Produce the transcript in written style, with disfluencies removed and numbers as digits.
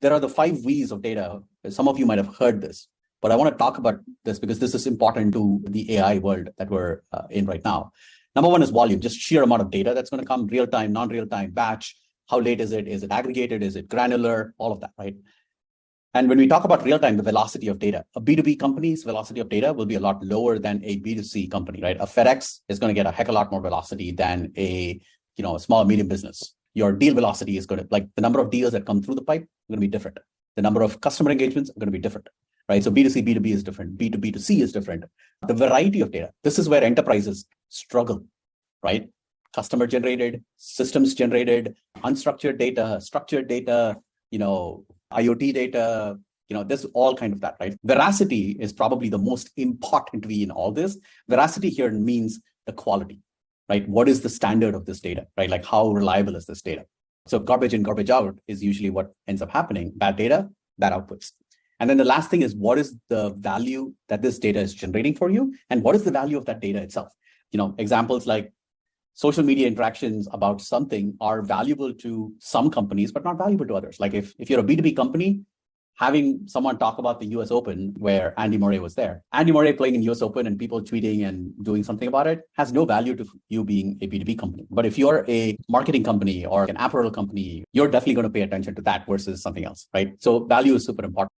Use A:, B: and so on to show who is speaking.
A: There are the 5 V's of data. Some of you might have heard this, but I want to talk about this because this is important to the AI world that we're in right now. Number 1 is volume, just sheer amount of data that's going to come, real time, non-real time, batch. How late is it? Is it aggregated? Is it granular? All of that, right? And when we talk about real time, the velocity of data, a B2B company's velocity of data will be a lot lower than a B2C company, right? A FedEx is going to get a heck of a lot more velocity than a small, medium business. Your deal velocity is going to, like the number of deals that come through the pipe, are going to be different. The number of customer engagements are going to be different, right? So B2C, B2B is different. B2B2C is different. The variety of data, this is where enterprises struggle, right? Customer generated, systems generated, unstructured data, structured data, IoT data, there's all kind of that, right? Veracity is probably the most important V in all this. Veracity here means the quality, right? What is the standard of this data, right? Like how reliable is this data? So garbage in, garbage out is usually what ends up happening. Bad data, bad outputs. And then the last thing is, what is the value that this data is generating for you? And what is the value of that data itself? Examples like social media interactions about something are valuable to some companies, but not valuable to others. Like if you're a B2B company, having someone talk about the US Open where Andy Murray was there, Andy Murray playing in US Open and people tweeting and doing something about it has no value to you being a B2B company. But if you're a marketing company or an apparel company, you're definitely going to pay attention to that versus something else, right? So value is super important.